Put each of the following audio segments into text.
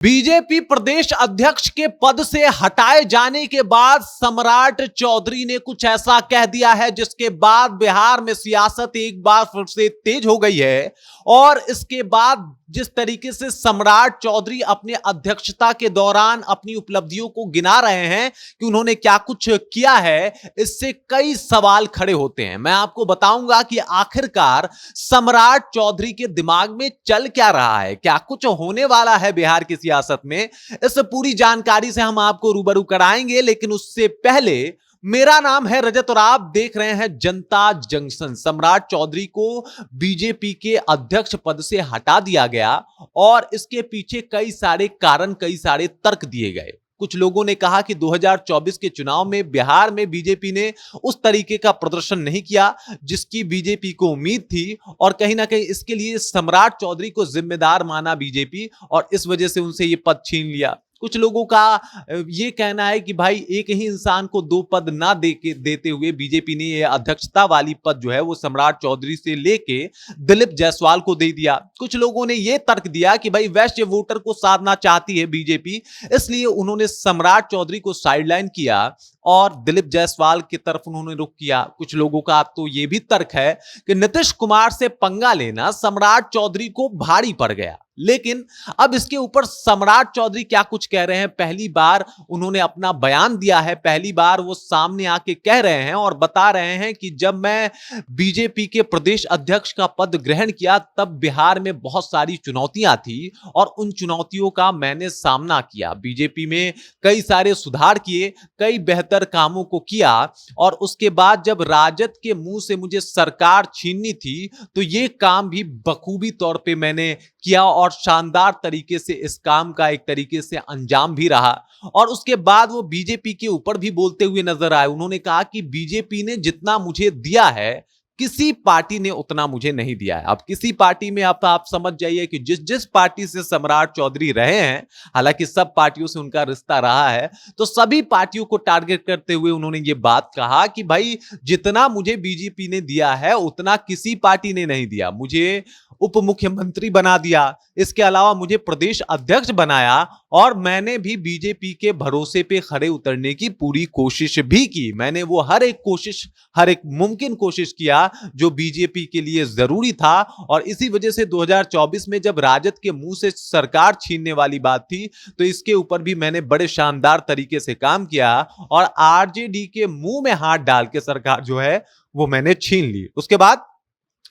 BJP प्रदेश अध्यक्ष के पद से हटाए जाने के बाद सम्राट चौधरी ने कुछ ऐसा कह दिया है जिसके बाद बिहार में सियासत एक बार फिर से तेज हो गई है। और इसके बाद जिस तरीके से सम्राट चौधरी अपने अध्यक्षता के दौरान अपनी उपलब्धियों को गिना रहे हैं कि उन्होंने क्या कुछ किया है, इससे कई सवाल खड़े होते हैं। मैं आपको बताऊंगा कि आखिरकार सम्राट चौधरी के दिमाग में चल क्या रहा है, क्या कुछ होने वाला है बिहार की सियासत में। इस पूरी जानकारी से हम आपको रूबरू कराएंगे, लेकिन उससे पहले मेरा नाम है रजत और आप देख रहे हैं जनता जंक्शन। सम्राट चौधरी को बीजेपी के अध्यक्ष पद से हटा दिया गया और इसके पीछे कई सारे कारण, कई सारे तर्क दिए गए। कुछ लोगों ने कहा कि 2024 के चुनाव में बिहार में बीजेपी ने उस तरीके का प्रदर्शन नहीं किया जिसकी बीजेपी को उम्मीद थी, और कहीं ना कहीं इसके लिए सम्राट चौधरी को जिम्मेदार माना बीजेपी और इस वजह से उनसे यह पद छीन लिया। कुछ लोगों का यह कहना है कि भाई एक ही इंसान को दो पद ना देते हुए बीजेपी ने यह अध्यक्षता वाली पद जो है वो सम्राट चौधरी से लेके दिलीप जायसवाल को दे दिया। कुछ लोगों ने यह तर्क दिया कि भाई वैश्य वोटर को साधना चाहती है बीजेपी, इसलिए उन्होंने सम्राट चौधरी को साइडलाइन किया और दिलीप जायसवाल की तरफ उन्होंने रुख किया। कुछ लोगों का तो यह भी तर्क है कि नीतीश कुमार से पंगा लेना सम्राट चौधरी को भारी पड़ गया। लेकिन अब इसके ऊपर सम्राट चौधरी क्या कुछ कह रहे हैं, पहली बार उन्होंने अपना बयान दिया है, पहली बार वो सामने आके कह रहे हैं और बता रहे हैं कि जब मैं बीजेपी के प्रदेश अध्यक्ष का पद ग्रहण किया तब बिहार में बहुत सारी चुनौतियां थी और उन चुनौतियों का मैंने सामना किया। बीजेपी में कई सारे सुधार किए, कई बेहतर कामों को किया और उसके बाद जब राजद के मुंह से मुझे सरकार छीननी थी तो ये काम भी बखूबी तौर पे मैंने किया और शानदार तरीके से इस काम का एक तरीके से अंजाम भी रहा। और उसके बाद वो बीजेपी के ऊपर भी बोलते हुए नजर आए। उन्होंने कहा कि बीजेपी ने जितना मुझे दिया है किसी पार्टी ने उतना मुझे नहीं दिया है। अब किसी पार्टी में आप समझ जाइए कि जिस जिस पार्टी से सम्राट चौधरी रहे हैं, हालांकि सब पार्टियों से उनका रिश्ता रहा है, तो सभी पार्टियों को टारगेट करते हुए उन्होंने ये बात कहा कि भाई जितना मुझे बीजेपी ने दिया है उतना किसी पार्टी ने नहीं दिया। मुझे उप मुख्यमंत्री बना दिया, इसके अलावा मुझे प्रदेश अध्यक्ष बनाया और मैंने भी बीजेपी के भरोसे पे खड़े उतरने की पूरी कोशिश भी की। मैंने वो हर एक मुमकिन कोशिश किया जो बीजेपी के लिए जरूरी था। और इसी वजह से 2024 में जब राजद के मुंह से सरकार छीनने वाली बात थी तो इसके ऊपर भी मैंने बड़े शानदार तरीके से काम किया और आरजेडी के मुंह में हाथ डाल के सरकार जो है वो मैंने छीन ली। उसके बाद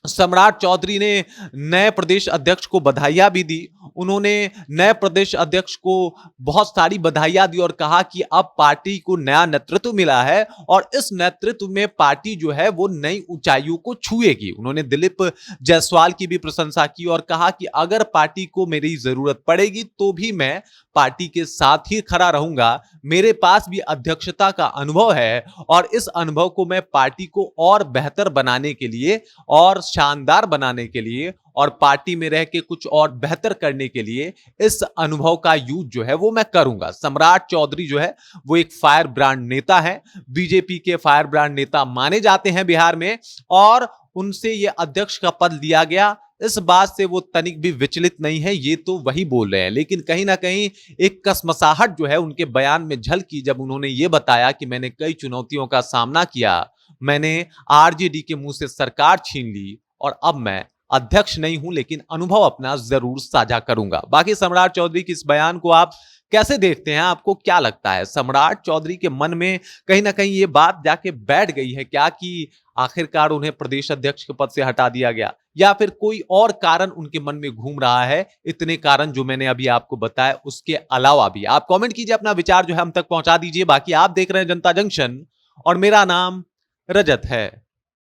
सम्राट चौधरी ने नए प्रदेश अध्यक्ष को बधाइयां भी दी। उन्होंने नए प्रदेश अध्यक्ष को बहुत सारी बधाइयां दी और कहा कि अब पार्टी को नया नेतृत्व मिला है और इस नेतृत्व में पार्टी जो है वो नई ऊंचाइयों को छुएगी। उन्होंने दिलीप जायसवाल की भी प्रशंसा की और कहा कि अगर पार्टी को मेरी जरूरत पड़ेगी तो भी मैं पार्टी के साथ ही खड़ा रहूंगा। मेरे पास भी अध्यक्षता का अनुभव है और इस अनुभव को मैं पार्टी को और बेहतर बनाने के लिए और शानदार बनाने के लिए और पार्टी में रह के कुछ और बेहतर करने के लिए इस अनुभव का यूज जो है वो मैं करूंगा। सम्राट चौधरी जो है वो एक फायर ब्रांड नेता है, बीजेपी के फायर ब्रांड नेता माने जाते हैं बिहार में, और उनसे ये अध्यक्ष का पद दिया गया। इस बात से वो तनिक भी विचलित नहीं है, ये तो वही बोल रहे हैं। लेकिन कहीं ना कहीं एक कसमसाहट जो है उनके बयान में झलकी जब उन्होंने ये बताया कि मैंने कई चुनौतियों का सामना किया, मैंने आरजेडी के मुंह से सरकार छीन ली और अब मैं अध्यक्ष नहीं हूं लेकिन अनुभव अपना जरूर साझा करूंगा। बाकी सम्राट चौधरी के इस बयान को आप कैसे देखते हैं, आपको क्या लगता है? सम्राट चौधरी के मन में कहीं ना कहीं ये बात जाके बैठ गई है क्या कि आखिरकार उन्हें प्रदेश अध्यक्ष के पद से हटा दिया गया, या फिर कोई और कारण उनके मन में घूम रहा है? इतने कारण जो मैंने अभी आपको बताया उसके अलावा भी आप कमेंट कीजिए, अपना विचार जो है हम तक पहुंचा दीजिए। बाकी आप देख रहे हैं जनता जंक्शन और मेरा नाम रजत है।